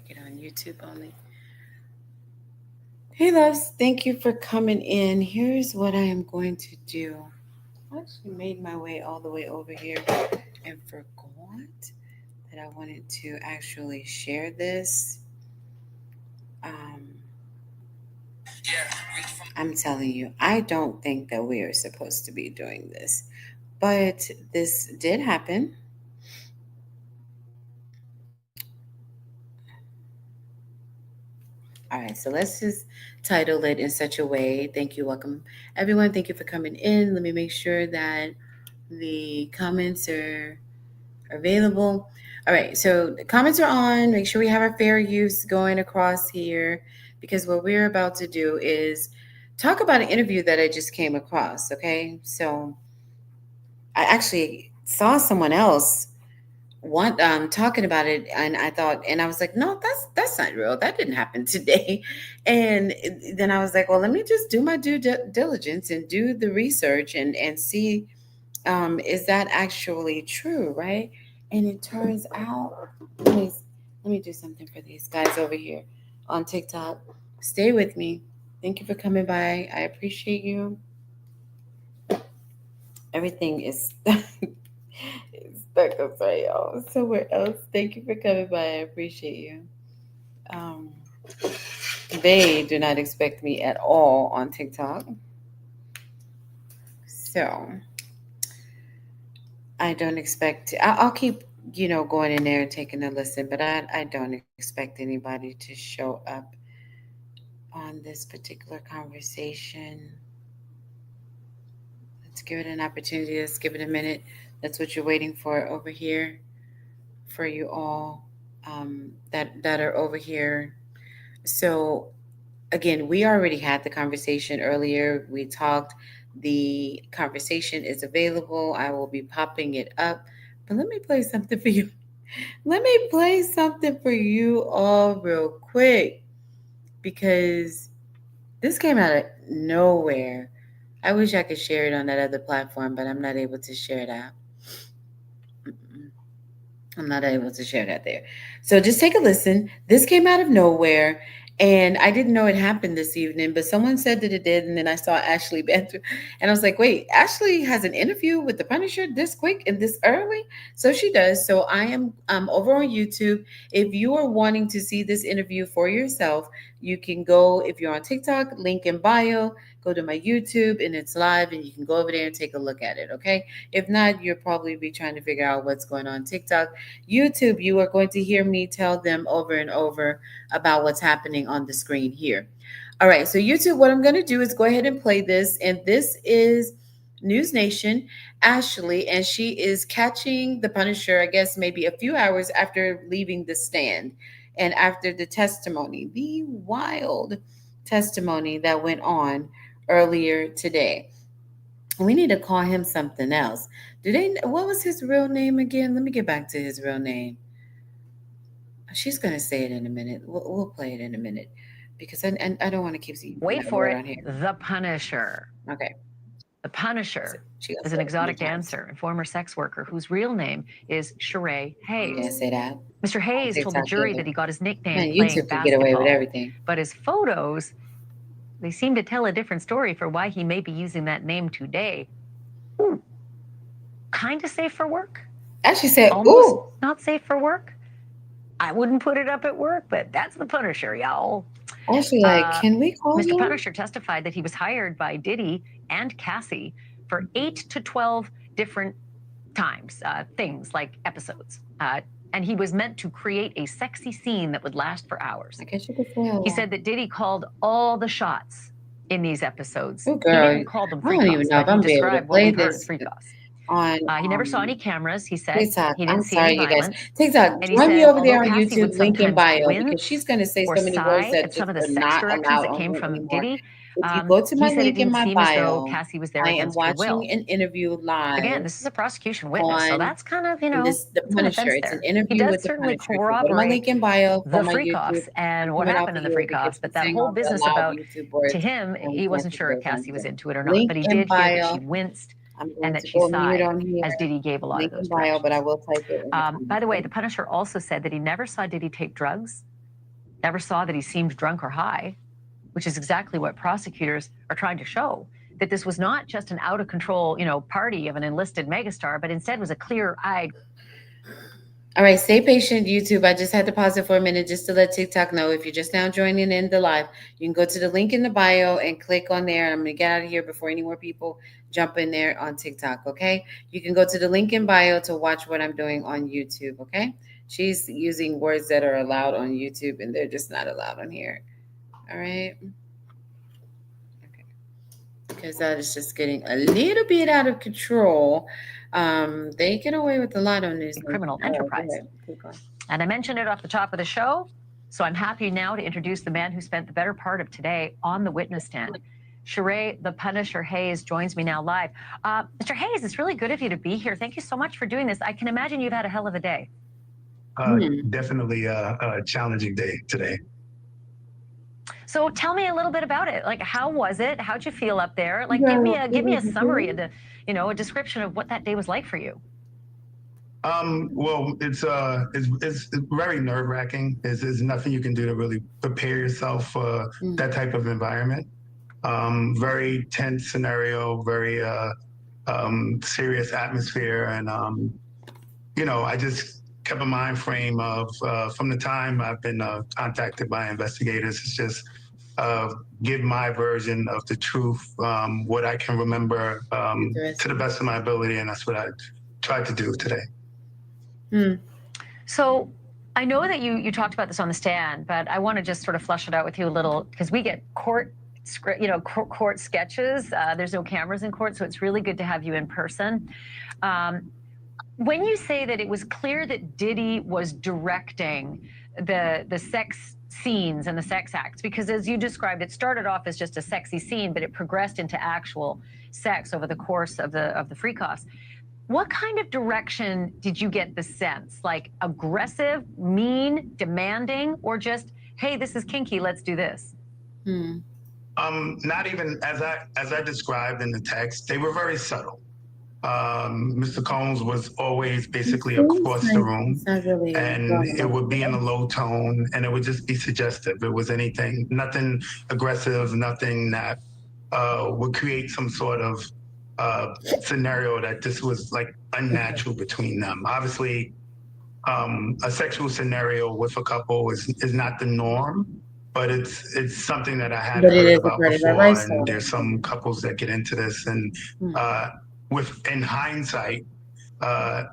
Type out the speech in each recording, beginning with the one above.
make it on YouTube only. Hey, loves, thank you for coming in. Here's what I am going to do. I actually made my way all the way over here and forgot that I wanted to actually share this. Um, I'm telling you, I don't think that we are supposed to be doing this, but this did happen. All right, so let's just title it in such a way. Thank you, welcome everyone. Thank you for coming in. Let me make sure that the comments are available. All right, so the comments are on. Make sure we have our fair use going across here because what we're about to do is talk about an interview that I just came across. Okay, so I actually saw someone else talking about it, and I thought, and I was like, no, that's not real. That didn't happen today. And then I was like, well, let me just do my diligence and do the research and see, is that actually true, right? And it turns out, let me, let me do something for these guys over here on TikTok. Stay with me. Thank you for coming by. I appreciate you. Everything is stuck upside y'all somewhere else. Thank you for coming by. I appreciate you. Um, they do not expect me at all on TikTok, so I don't expect. I'll keep going in there and taking a listen, but I don't expect anybody to show up on this particular conversation. Let's give it an opportunity. Let's give it a minute. That's what you're waiting for over here for you all, that are over here. So again, we already had the conversation earlier. We talked. The conversation is available. I will be popping it up. But let me play something for you. Let me play something for you all real quick because this came out of nowhere. I wish I could share it on that other platform, but I'm not able to share that. I'm not able to share that there. So just take a listen. This came out of nowhere. And I didn't know it happened this evening, but someone said that it did. And then I saw Ashley Banter. And I was like, wait, Ashley has an interview with the Punisher this quick and this early? So she does. So I am over on YouTube. If you are wanting to see this interview for yourself, you can go, if you're on TikTok, link in bio, go to my YouTube and it's live and you can go over there and take a look at it. Okay. If not, you'll probably be trying to figure out what's going on TikTok. YouTube, you are going to hear me tell them over and over about what's happening on the screen here. All right, so YouTube, what I'm going to do is go ahead and play this. And this is News Nation, Ashley, and she is catching the Punisher, I guess, maybe a few hours after leaving the stand and after the testimony, the wild testimony that went on earlier today. We need to call him something else. What was his real name again? Let me get back to his real name. She's going to say it in a minute. We'll play it in a minute because I don't want to keep seeing. Wait for it. On here. The Punisher. Okay. The Punisher is an exotic dancer and former sex worker whose real name is Sheree Hayes. Yeah, say that. Mr. Hayes told the jury that he got his nickname playing YouTube can get away with everything. But his photos, they seem to tell a different story for why he may be using that name today. Ooh, kind of safe for work. Ashley said, almost ooh. Not safe for work. I wouldn't put it up at work, but that's the Punisher, y'all. Actually, can we call Mr. him? Punisher testified that he was hired by Diddy and Cassie for 8 to 12 different times, things like episodes. And he was meant to create a sexy scene that would last for hours. I guess you could say He said that Diddy called all the shots in these episodes. Oh, girl, he didn't call them freak-offs. I don't even know if I'm be able to play this freak-offs. on. He never saw any cameras. He said TikTok. he didn't I'm see sorry, any you guys. violence. TikTok, And he join said, me over there on although Cassie YouTube, would link in sometimes bio, wince because she's going to say or so many sigh words that at just some of the are sex not directions allowed that on came here from anymore. Diddy. If you go to my He said it link in didn't my seem as though bio, Cassie was there I am against her will. watching an interview live. Again, this is a prosecution witness, so on that's kind of, the that's on the Punisher. fence It's an there. He interview does with the certainly Punisher. So go to my corroborate link in bio for the my YouTube. freak-offs and I'm what coming off happened of in the here because freak-offs, but she's that saying whole all the business loud about, YouTube words. to him, And we he can't wasn't put sure if those on Cassie was here. into it or not, Link but he in did hear that bio. she winced I'm and going that to she go mute sighed on here. as Diddy gave a lot Link of those in bio, directions. but I will type it in the By the way, comments. the Punisher also said that he never saw Diddy take drugs never saw that he seemed drunk or high, which is exactly what prosecutors are trying to show, that this was not just an out of control, party of an enlisted megastar, but instead was a clear-eyed. All right, stay patient, YouTube. I just had to pause it for a minute just to let TikTok know. If you're just now joining in the live, you can go to the link in the bio and click on there. I'm going to get out of here before any more people jump in there on TikTok, okay? You can go to the link in bio to watch what I'm doing on YouTube, okay? She's using words that are allowed on YouTube, and they're just not allowed on here. All right? Okay. Because that is just getting a little bit out of control. They get away with a lot on this criminal enterprise. And I mentioned it off the top of the show, so I'm happy now to introduce the man who spent the better part of today on the witness stand. Sheree the Punisher Hayes joins me now live. Mr. Hayes, it's really good of you to be here. Thank you so much for doing this. I can imagine you've had a hell of a day. Definitely a challenging day today. So tell me a little bit about it. Like, how was it? How'd you feel up there? Like, give me a summary of a description of what that day was like for you. Well, it's very nerve-wracking. There's nothing you can do to really prepare yourself for that type of environment. Very tense scenario, very serious atmosphere, and I just kept a mind frame of from the time I've been contacted by investigators. It's just give my version of the truth, what I can remember to the best of my ability, and that's what I tried to do today. So I know that you talked about this on the stand, but I want to just sort of flush it out with you a little, because we get court sketches. There's no cameras in court, so it's really good to have you in person. When you say that it was clear that Diddy was directing the sex scenes and the sex acts, because as you described, it started off as just a sexy scene, but it progressed into actual sex over the course of the freak-offs. What kind of direction did you get the sense? Like aggressive, mean, demanding, or just, hey, this is kinky, let's do this? Not even as I described in the text. They were very subtle. Mr. Combs was always basically across the room, and it would be in a low tone, and it would just be suggestive. It was nothing aggressive, nothing that would create some sort of scenario that this was like unnatural between them. Obviously, a sexual scenario with a couple is not the norm, but it's something that I hadn't heard about before. And there's some couples that get into this, and in hindsight,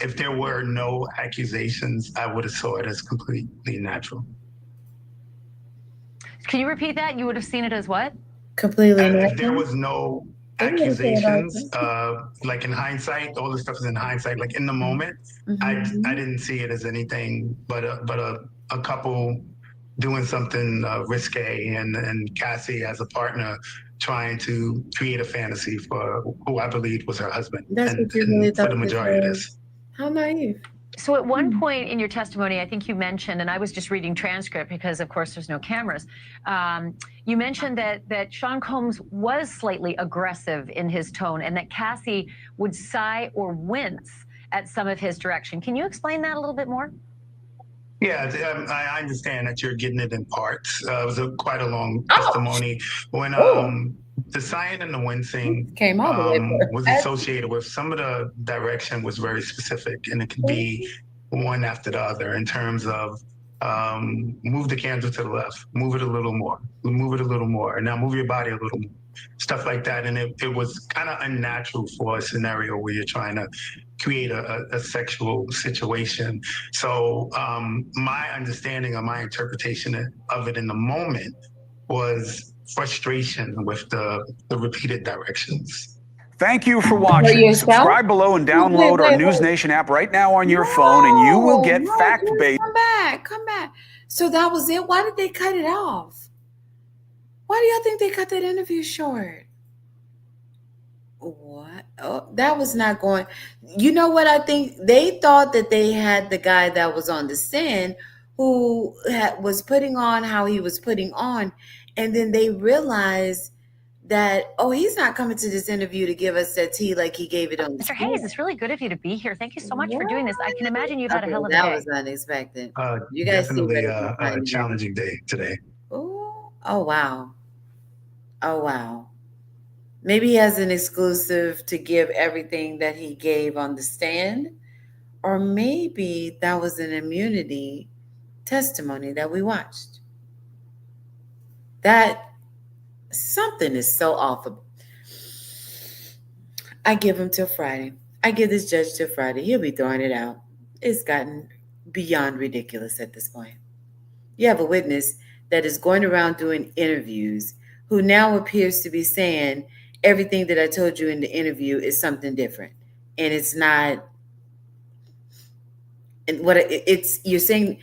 if there were no accusations, I would have saw it as completely natural. Can you repeat that? You would have seen it as what? Completely natural. If there was no accusations, like in hindsight, all this stuff is in hindsight. Like in the moment, I didn't see it as anything but a couple doing something risque, and Cassie as a partner trying to create a fantasy for who I believed was her husband. That's what you really thought for the majority of this. How naive. So at one point in your testimony, I think you mentioned, and I was just reading transcript because of course there's no cameras, you mentioned that Sean Combs was slightly aggressive in his tone and that Cassie would sigh or wince at some of his direction. Can you explain that a little bit more? Yeah, I understand that you're getting it in parts. It was quite a long testimony. When the sighing and the wincing came all the way was associated with some of the direction was very specific, and it could be one after the other in terms of move the candle to the left, move it a little more, move it a little more, and now move your body a little more, stuff like that. And it was kind of unnatural for a scenario where you're trying to create a sexual situation. So my understanding or my interpretation of it in the moment was frustration with the repeated directions. Thank you for watching. Subscribe below and download our News Nation app right now on your phone, and you will get fact-based. Come back. So that was it? Why did they cut it off? Why do y'all think they cut that interview short? What? Oh, that was not going. You know what I think? They thought that they had the guy that was on the stand who was putting on how he was putting on. And then they realized that, oh, he's not coming to this interview to give us that tea like he gave it on the Mr. Hayes, it's really good of you to be here. Thank you so much for doing this. I can imagine you've had a hell of a That day. was unexpected. You guys see Definitely what a challenging day today. Oh, wow. Oh, wow. Maybe he has an exclusive to give everything that he gave on the stand, or maybe that was an immunity testimony that we watched. That something is so off. I give him till Friday. I give this judge till Friday. He'll be throwing it out. It's gotten beyond ridiculous at this point. You have a witness that is going around doing interviews who now appears to be saying everything that I told you in the interview is something different. And it's not. And what it's you're saying,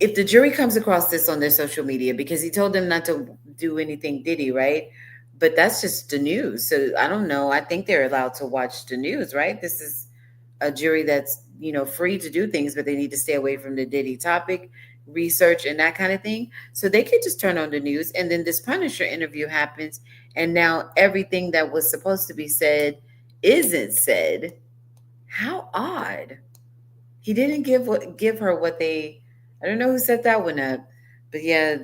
if the jury comes across this on their social media, because he told them not to do anything Diddy, right? But that's just the news. So I don't know. I think they're allowed to watch the news, right? This is a jury that's, free to do things, but they need to stay away from the Diddy topic, research, and that kind of thing. So they could just turn on the news, and then this Punisher interview happens, and now everything that was supposed to be said isn't said. How odd. He didn't give her what they. I don't know who set that one up, but yeah,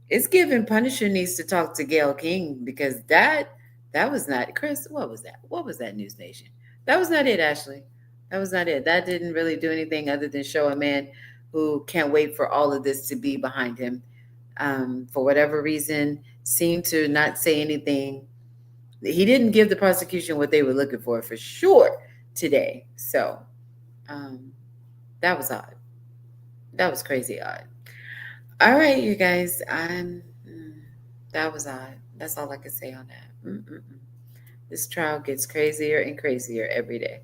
it's given. Punisher needs to talk to Gail King, because that was not Chris. What was that? What was that, News Nation? That was not it, Ashley. That was not it. That didn't really do anything other than show a man who can't wait for all of this to be behind him. For whatever reason, seemed to not say anything. He didn't give the prosecution what they were looking for sure today. So um, that was odd. That was crazy odd. All right, you guys. That was odd. That's all I can say on that. Mm-mm-mm. This trial gets crazier and crazier every day.